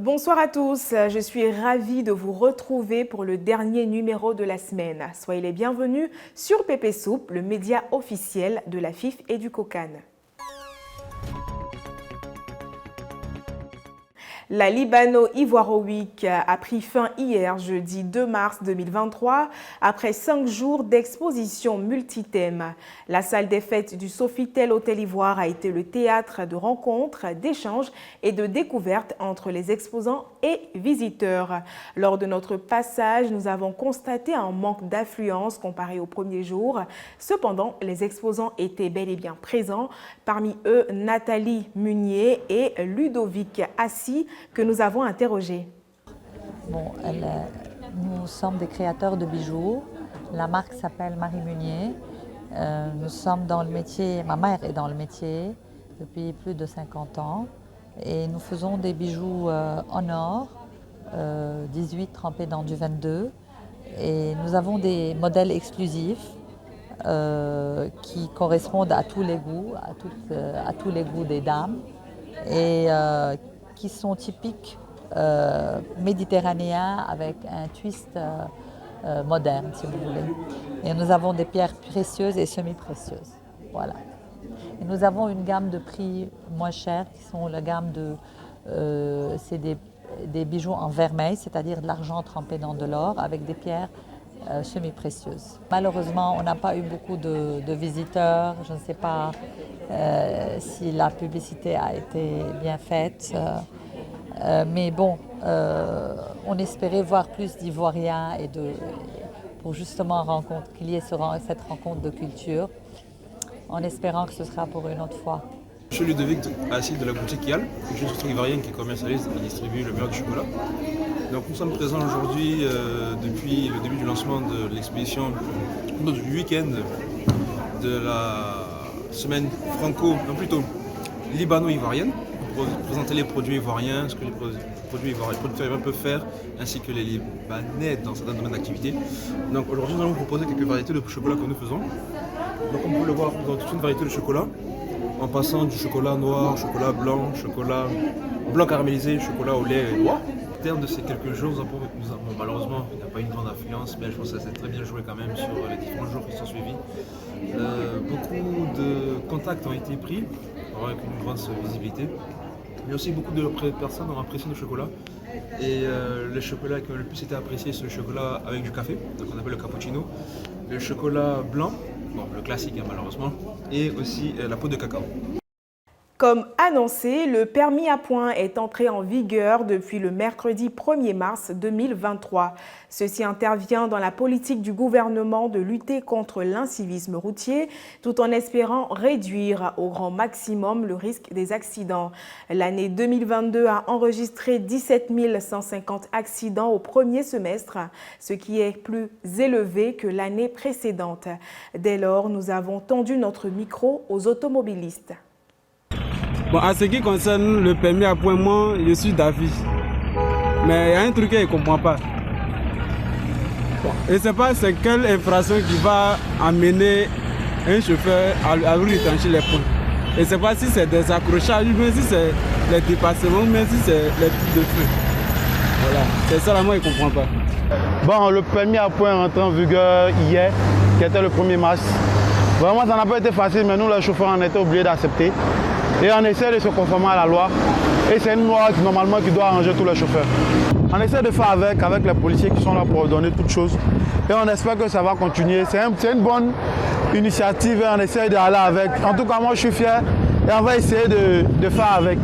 Bonsoir à tous, je suis ravie de vous retrouver pour le dernier numéro de la semaine. Soyez les bienvenus sur Pépé Soup, le média officiel de la FIF et du COCAN. La Libano-Ivoire Week a pris fin hier, jeudi 2 mars 2023, après 5 jours d'exposition multithèmes. La salle des fêtes du Sofitel Hôtel Ivoire a été le théâtre de rencontres, d'échanges et de découvertes entre les exposants et visiteurs. Lors de notre passage, nous avons constaté un manque d'affluence comparé au premier jour. Cependant, les exposants étaient bel et bien présents. Parmi eux, Nathalie Munier et Ludovic Assis, que nous avons interrogés. Nous sommes des créateurs de bijoux. La marque s'appelle Marie Munier. Nous sommes dans le métier, ma mère est dans le métier depuis plus de 50 ans. Et nous faisons des bijoux en or, 18 trempés dans du 22. Et nous avons des modèles exclusifs qui correspondent à tous les goûts, à tous les goûts des dames. Et qui sont typiques méditerranéens avec un twist moderne, si vous voulez. Et nous avons des pierres précieuses et semi-précieuses. Voilà. Et nous avons une gamme de prix moins chers qui sont la gamme de... c'est des bijoux en vermeil, c'est-à-dire de l'argent trempé dans de l'or avec des pierres semi-précieuses. Malheureusement, on n'a pas eu beaucoup de visiteurs. Je ne sais pas si la publicité a été bien faite. Mais bon, on espérait voir plus d'Ivoiriens pour justement qu'il y ait cette rencontre de culture, en espérant que ce sera pour une autre fois. Je suis Ludovic Assis de la boutique Yal, une structure ivoirienne qui commercialise et distribue le beurre du chocolat. Donc nous sommes présents aujourd'hui depuis le début du lancement de l'exposition, du week-end de la semaine libano-ivoirienne, pour présenter les produits ivoiriens, ce que les producteurs ivoiriens peuvent faire, ainsi que les Libanais dans certains domaines d'activité. Donc aujourd'hui nous allons vous proposer quelques variétés de chocolat que nous faisons. Donc comme vous pouvez le voir, nous avons toute une variété de chocolat, en passant du chocolat noir, chocolat blanc caramélisé, chocolat au lait et noir. En termes de ces quelques jours, malheureusement, il n'y a pas eu une grande affluence, mais je pense que ça s'est très bien joué quand même sur les différents jours qui sont suivis. Beaucoup de contacts ont été pris, avec une grande visibilité. Mais aussi beaucoup de personnes ont apprécié le chocolat. Et le chocolat qui a le plus été apprécié, c'est le chocolat avec du café, donc on appelle le cappuccino. Le chocolat blanc, le classique malheureusement, et aussi la peau de cacao. Comme annoncé, le permis à points est entré en vigueur depuis le mercredi 1er mars 2023. Ceci intervient dans la politique du gouvernement de lutter contre l'incivisme routier, tout en espérant réduire au grand maximum le risque des accidents. L'année 2022 a enregistré 17 150 accidents au premier semestre, ce qui est plus élevé que l'année précédente. Dès lors, nous avons tendu notre micro aux automobilistes. Bon, en ce qui concerne le permis à point, moi, je suis d'avis. Mais il y a un truc que je ne comprends pas. Je ne sais pas c'est quelle infraction qui va amener un chauffeur à lui retrancher les points. Je ne sais pas si c'est des accrochages, ou si c'est les dépassements, ou si c'est les types de feu. Voilà, c'est ça là, moi, je ne comprends pas. Bon, le permis à point est rentré en vigueur hier, qui était le 1er mars. Vraiment, ça n'a pas été facile, mais nous, les chauffeurs, on a été obligés d'accepter. Et on essaie de se conformer à la loi. Et c'est une loi qui doit arranger tous les chauffeurs. On essaie de faire avec les policiers qui sont là pour donner toutes choses. Et on espère que ça va continuer. C'est une bonne initiative et on essaie d'aller avec. En tout cas, moi, je suis fier et on va essayer de faire avec.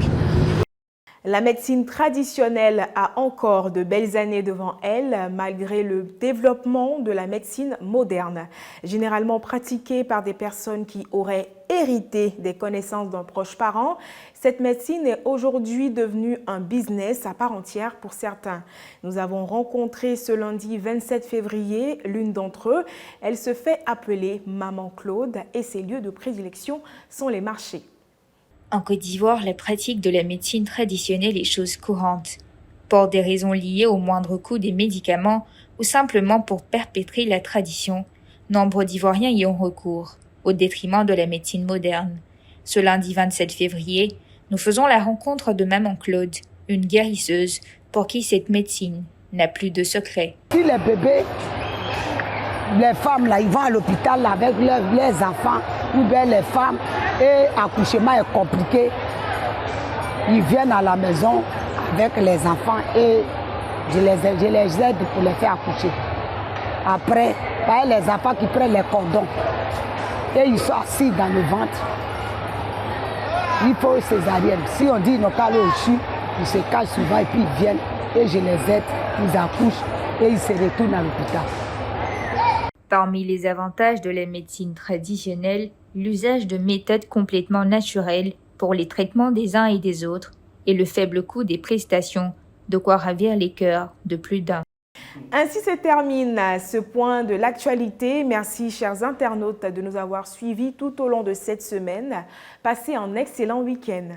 La médecine traditionnelle a encore de belles années devant elle, malgré le développement de la médecine moderne. Généralement pratiquée par des personnes qui auraient hérité des connaissances d'un proche parent, cette médecine est aujourd'hui devenue un business à part entière pour certains. Nous avons rencontré ce lundi 27 février l'une d'entre eux. Elle se fait appeler Maman Claude et ses lieux de prédilection sont les marchés. En Côte d'Ivoire, la pratique de la médecine traditionnelle est chose courante, pour des raisons liées au moindre coût des médicaments ou simplement pour perpétrer la tradition. Nombre d'Ivoiriens y ont recours, au détriment de la médecine moderne. Ce lundi 27 février, nous faisons la rencontre de Maman Claude, une guérisseuse pour qui cette médecine n'a plus de secret. Si les bébés, les femmes là, ils vont à l'hôpital avec leurs enfants, ou bien les femmes, et l'accouchement est compliqué, ils viennent à la maison avec les enfants et je les aide pour les faire accoucher. Après, il y a les enfants qui prennent les cordons et ils sont assis dans le ventre. Il faut césarienne. Si on dit qu'ils n'ont pas aller au CHU, ils se cachent souvent et puis ils viennent et je les aide, ils accouchent et ils se retournent à l'hôpital. Parmi les avantages de la médecine traditionnelle, l'usage de méthodes complètement naturelles pour les traitements des uns et des autres et le faible coût des prestations, de quoi ravir les cœurs de plus d'un. Ainsi se termine ce point de l'actualité. Merci chers internautes de nous avoir suivis tout au long de cette semaine. Passez un excellent week-end.